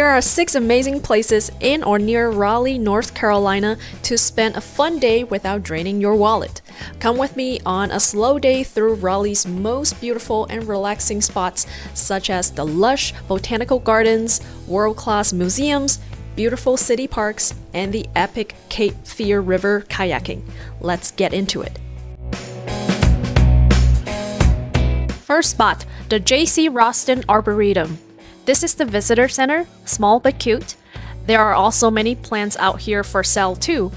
Here are 6 amazing places in or near Raleigh, North Carolina to spend a fun day without draining your wallet. Come with me on a slow day through Raleigh's most beautiful and relaxing spots, such as the lush botanical gardens, world-class museums, beautiful city parks, and the epic Cape Fear River kayaking. Let's get into it. First spot, the JC Raulston Arboretum. This is the visitor center, small but cute. There are also many plants out here for sale too.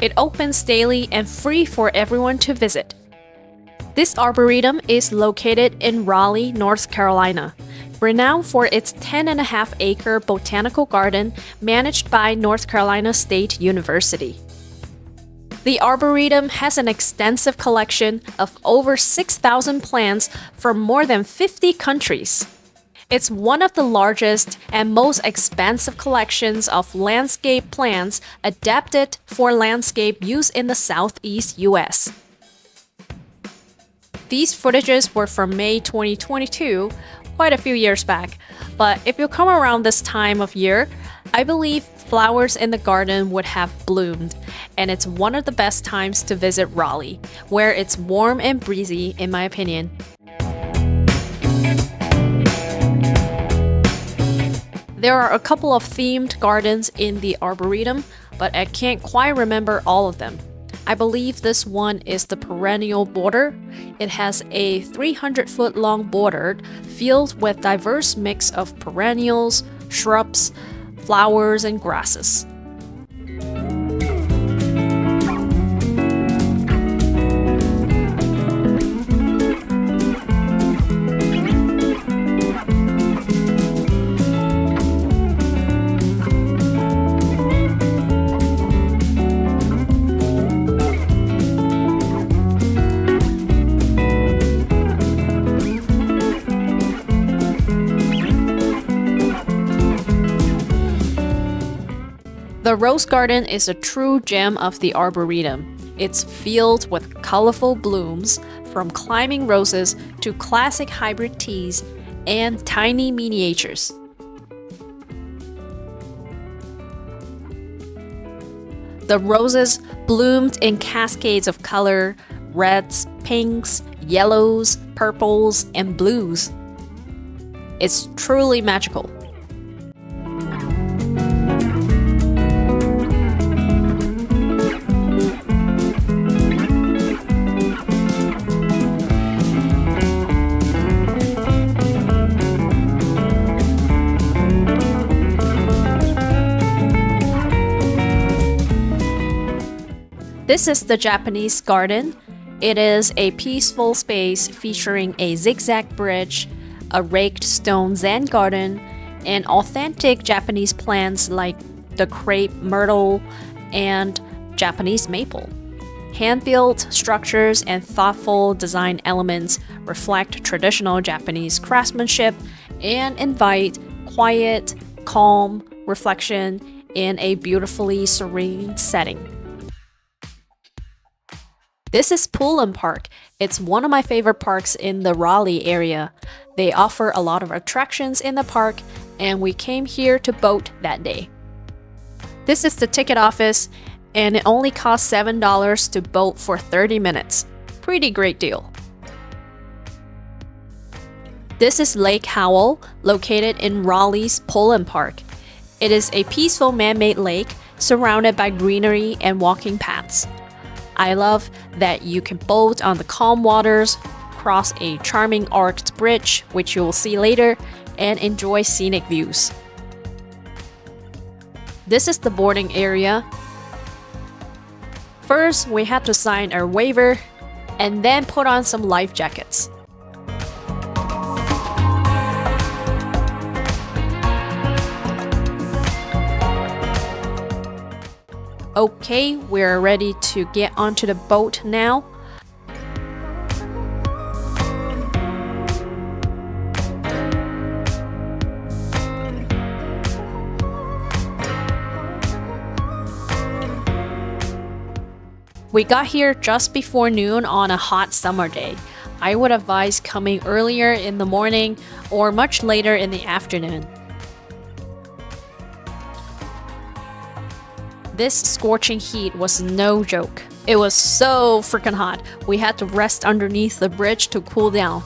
It opens daily and free for everyone to visit. This arboretum is located in Raleigh, North Carolina, renowned for its 10.5-acre botanical garden managed by North Carolina State University. The Arboretum has an extensive collection of over 6,000 plants from more than 50 countries. It's one of the largest and most expansive collections of landscape plants adapted for landscape use in the Southeast US. These footages were from May 2022, quite a few years back, but if you come around this time of year, I believe flowers in the garden would have bloomed, and it's one of the best times to visit Raleigh, where it's warm and breezy in my opinion. There are a couple of themed gardens in the Arboretum, but I can't quite remember all of them. I believe this one is the perennial border. It has a 300-foot-long border filled with diverse mix of perennials, shrubs, flowers, and grasses. The Rose Garden is a true gem of the Arboretum. It's filled with colorful blooms, from climbing roses to classic hybrid teas and tiny miniatures. The roses bloomed in cascades of color: reds, pinks, yellows, purples, and blues. It's truly magical. This is the Japanese garden. It is a peaceful space featuring a zigzag bridge, a raked stone Zen garden, and authentic Japanese plants like the crepe myrtle and Japanese maple. Hand-built structures and thoughtful design elements reflect traditional Japanese craftsmanship and invite quiet, calm reflection in a beautifully serene setting. This is Pullen Park. It's one of my favorite parks in the Raleigh area. They offer a lot of attractions in the park, and we came here to boat that day. This is the ticket office, and it only costs $7 to boat for 30 minutes. Pretty great deal. This is Lake Howell, located in Raleigh's Pullen Park. It is a peaceful man-made lake surrounded by greenery and walking paths. I love that you can boat on the calm waters, cross a charming arched bridge, which you will see later, and enjoy scenic views. This is the boarding area. First, we had to sign our waiver and then put on some life jackets. Okay, we're ready to get onto the boat now. We got here just before noon on a hot summer day. I would advise coming earlier in the morning or much later in the afternoon. This scorching heat was no joke. It was so freaking hot. We had to rest underneath the bridge to cool down.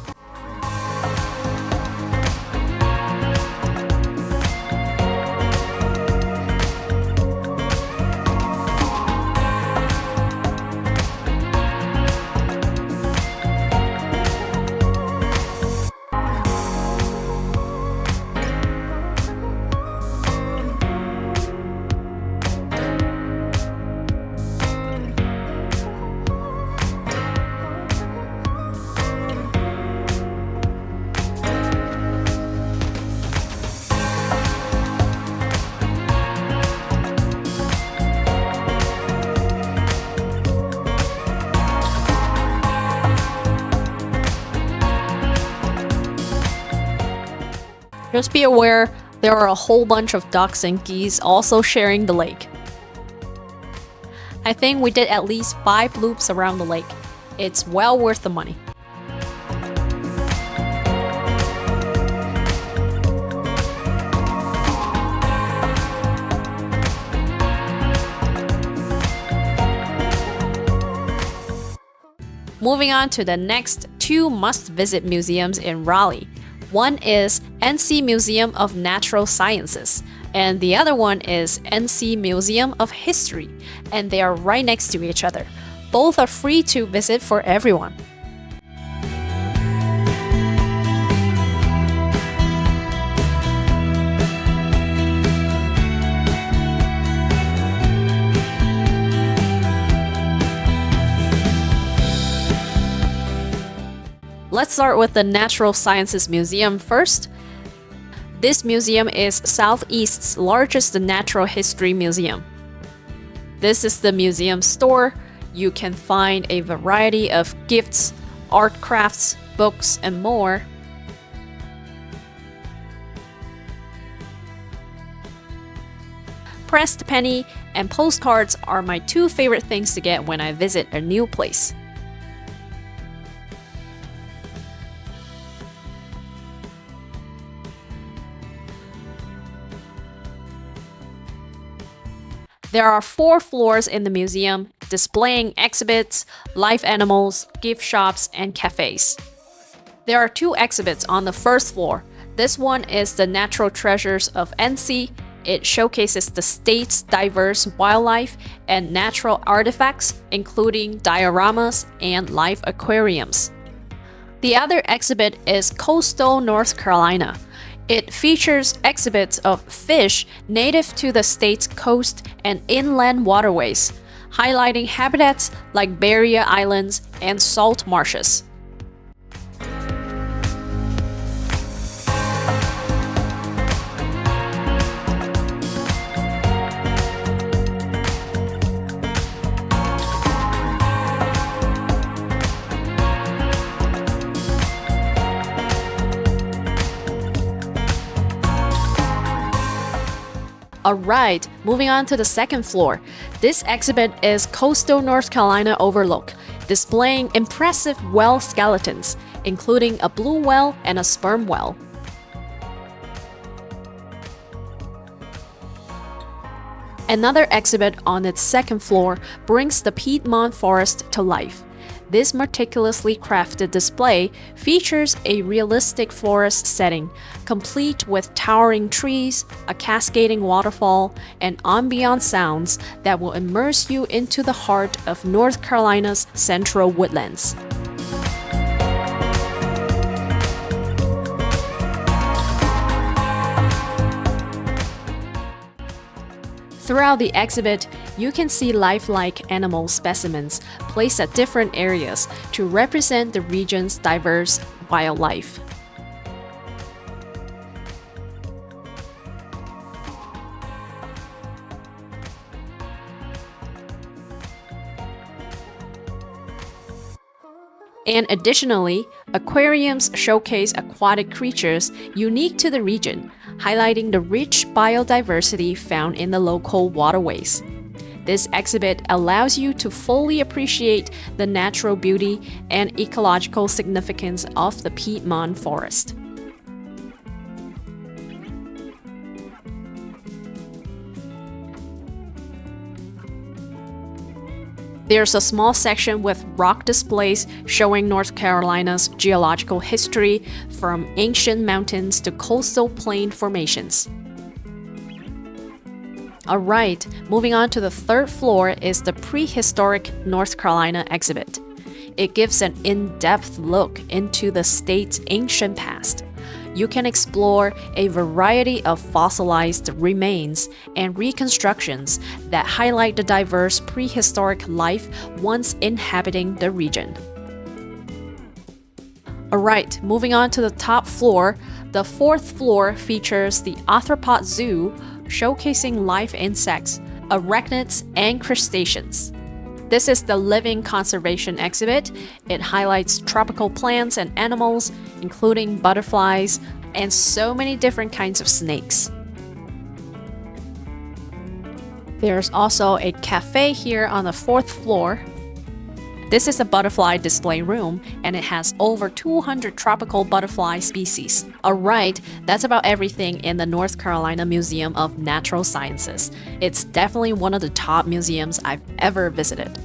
Just be aware, there are a whole bunch of ducks and geese also sharing the lake. I think we did at least 5 loops around the lake. It's well worth the money. Moving on to the next 2 must-visit museums in Raleigh. One is NC Museum of Natural Sciences, and the other one is NC Museum of History, and they are right next to each other. Both are free to visit for everyone. Let's start with the Natural Sciences Museum first. This museum is Southeast's largest natural history museum. This is the museum store. You can find a variety of gifts, art crafts, books, and more. Pressed penny and postcards are my 2 favorite things to get when I visit a new place. There are 4 floors in the museum, displaying exhibits, live animals, gift shops, and cafes. There are 2 exhibits on the first floor. This one is the Natural Treasures of NC. It showcases the state's diverse wildlife and natural artifacts, including dioramas and live aquariums. The other exhibit is Coastal North Carolina. It features exhibits of fish native to the state's coast and inland waterways, highlighting habitats like barrier islands and salt marshes. Alright, moving on to the second floor. This exhibit is Coastal North Carolina Overlook, displaying impressive whale skeletons, including a blue whale and a sperm whale. Another exhibit on its second floor brings the Piedmont Forest to life. This meticulously crafted display features a realistic forest setting, complete with towering trees, a cascading waterfall, and ambient sounds that will immerse you into the heart of North Carolina's central woodlands. Throughout the exhibit, you can see lifelike animal specimens placed at different areas to represent the region's diverse wildlife. And additionally, aquariums showcase aquatic creatures unique to the region, highlighting the rich biodiversity found in the local waterways. This exhibit allows you to fully appreciate the natural beauty and ecological significance of the Piedmont Forest. There's a small section with rock displays showing North Carolina's geological history from ancient mountains to coastal plain formations. Alright, moving on to the third floor is the Prehistoric North Carolina exhibit. It gives an in-depth look into the state's ancient past. You can explore a variety of fossilized remains and reconstructions that highlight the diverse prehistoric life once inhabiting the region. Alright, moving on to the top floor, the fourth floor features the Arthropod Zoo, showcasing live insects, arachnids, and crustaceans. This is the Living Conservation exhibit. It highlights tropical plants and animals, including butterflies, and so many different kinds of snakes. There's also a cafe here on the fourth floor. This is a butterfly display room, and it has over 200 tropical butterfly species. Alright, that's about everything in the North Carolina Museum of Natural Sciences. It's definitely one of the top museums I've ever visited.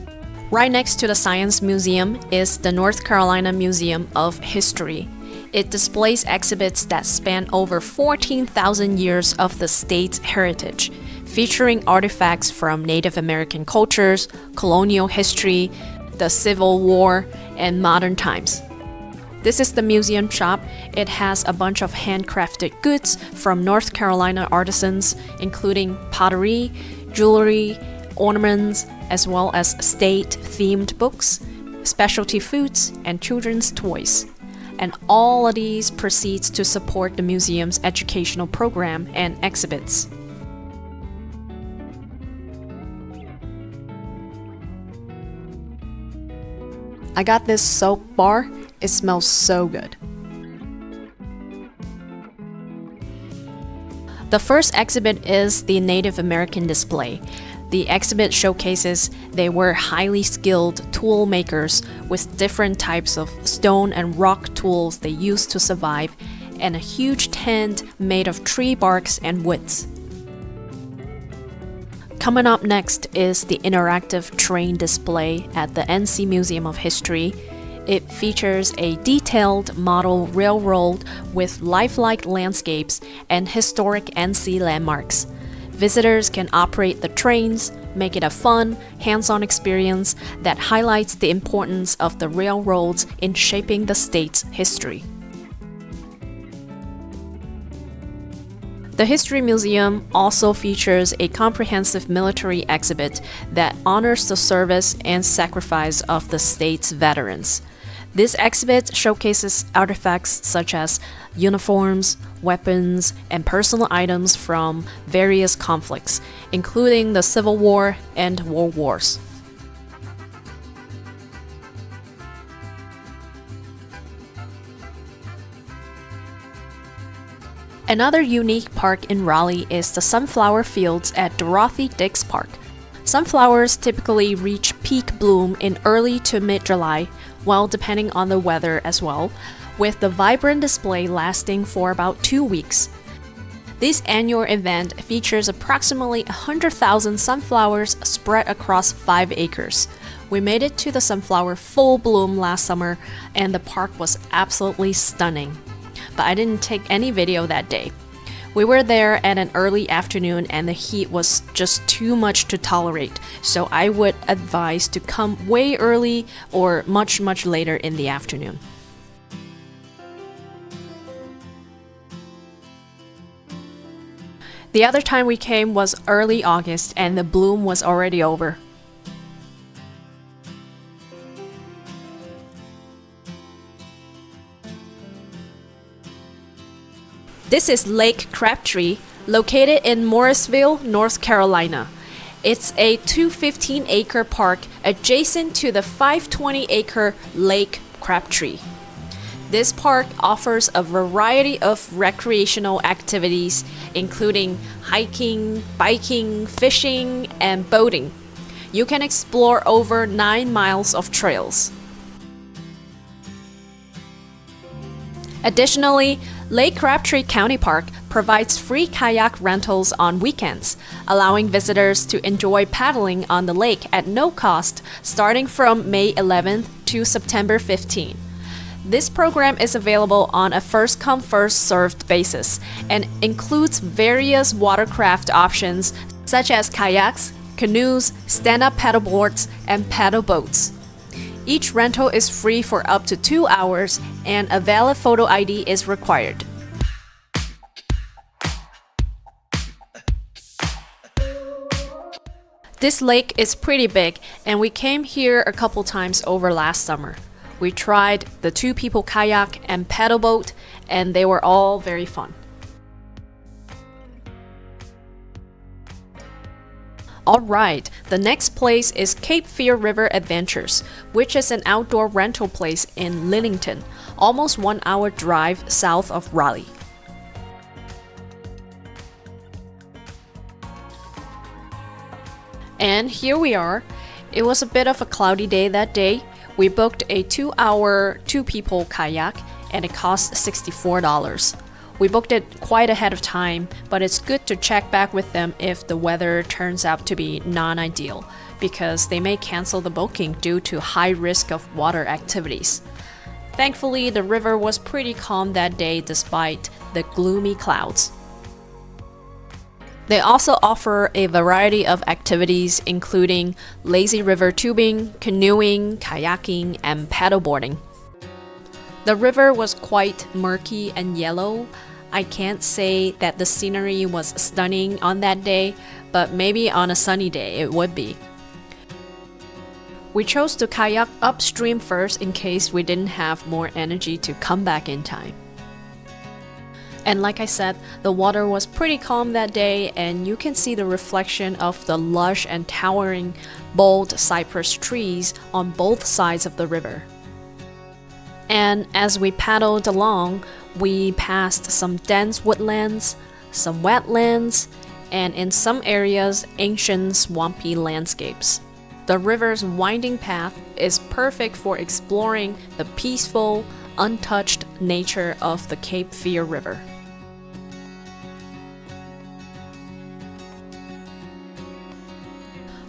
Right next to the Science Museum is the North Carolina Museum of History. It displays exhibits that span over 14,000 years of the state's heritage, featuring artifacts from Native American cultures, colonial history, the Civil War, and modern times. This is the museum shop. It has a bunch of handcrafted goods from North Carolina artisans, including pottery, jewelry, ornaments, as well as state-themed books, specialty foods, and children's toys. And all of these proceeds to support the museum's educational program and exhibits. I got this soap bar. It smells so good. The first exhibit is the Native American display. The exhibit showcases they were highly skilled tool makers with different types of stone and rock tools they used to survive, and a huge tent made of tree barks and woods. Coming up next is the interactive train display at the NC Museum of History. It features a detailed model railroad with lifelike landscapes and historic NC landmarks. Visitors can operate the trains, make it a fun, hands-on experience that highlights the importance of the railroads in shaping the state's history. The History Museum also features a comprehensive military exhibit that honors the service and sacrifice of the state's veterans. This exhibit showcases artifacts such as uniforms, weapons, and personal items from various conflicts, including the Civil War and World Wars. Another unique park in Raleigh is the sunflower fields at Dorothy Dix Park. Sunflowers typically reach peak bloom in early to mid-July, well, depending on the weather as well, with the vibrant display lasting for about 2 weeks. This annual event features approximately 100,000 sunflowers spread across 5 acres. We made it to the sunflower full bloom last summer, and the park was absolutely stunning. But I didn't take any video that day. We were there at an early afternoon and the heat was just too much to tolerate, so I would advise to come way early or much later in the afternoon. The other time we came was early August and the bloom was already over. This is Lake Crabtree, located in Morrisville, North Carolina. It's a 215-acre park adjacent to the 520-acre Lake Crabtree. This park offers a variety of recreational activities, including hiking, biking, fishing, and boating. You can explore over 9 miles of trails. Additionally, Lake Crabtree County Park provides free kayak rentals on weekends, allowing visitors to enjoy paddling on the lake at no cost starting from May 11th to September 15th. This program is available on a first-come, first-served basis and includes various watercraft options such as kayaks, canoes, stand-up paddleboards, and paddle boats. Each rental is free for up to 2 hours, and a valid photo ID is required. This lake is pretty big, and we came here a couple times over last summer. We tried the 2-people kayak and paddle boat, and they were all very fun. Alright, the next place is Cape Fear River Adventures, which is an outdoor rental place in Lillington, almost 1 hour drive south of Raleigh. And here we are. It was a bit of a cloudy day that day. We booked a 2-hour, 2-people kayak, and it cost $64. We booked it quite ahead of time, but it's good to check back with them if the weather turns out to be non-ideal, because they may cancel the booking due to high risk of water activities. Thankfully, the river was pretty calm that day despite the gloomy clouds. They also offer a variety of activities including lazy river tubing, canoeing, kayaking, and paddleboarding. The river was quite murky and yellow. I can't say that the scenery was stunning on that day, but maybe on a sunny day it would be. We chose to kayak upstream first in case we didn't have more energy to come back in time. And like I said, the water was pretty calm that day, and you can see the reflection of the lush and towering bold cypress trees on both sides of the river. And as we paddled along, we passed some dense woodlands, some wetlands, and in some areas, ancient swampy landscapes. The river's winding path is perfect for exploring the peaceful, untouched nature of the Cape Fear River.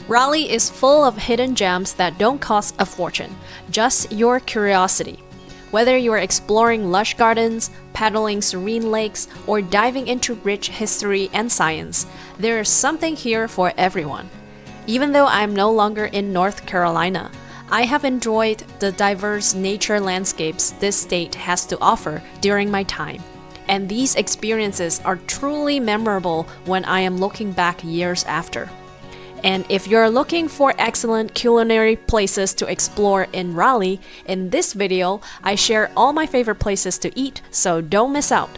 Raleigh is full of hidden gems that don't cost a fortune, just your curiosity. Whether you're exploring lush gardens, paddling serene lakes, or diving into rich history and science, there is something here for everyone. Even though I'm no longer in North Carolina, I have enjoyed the diverse nature landscapes this state has to offer during my time. And these experiences are truly memorable when I am looking back years after. And if you're looking for excellent culinary places to explore in Raleigh, in this video, I share all my favorite places to eat, so don't miss out.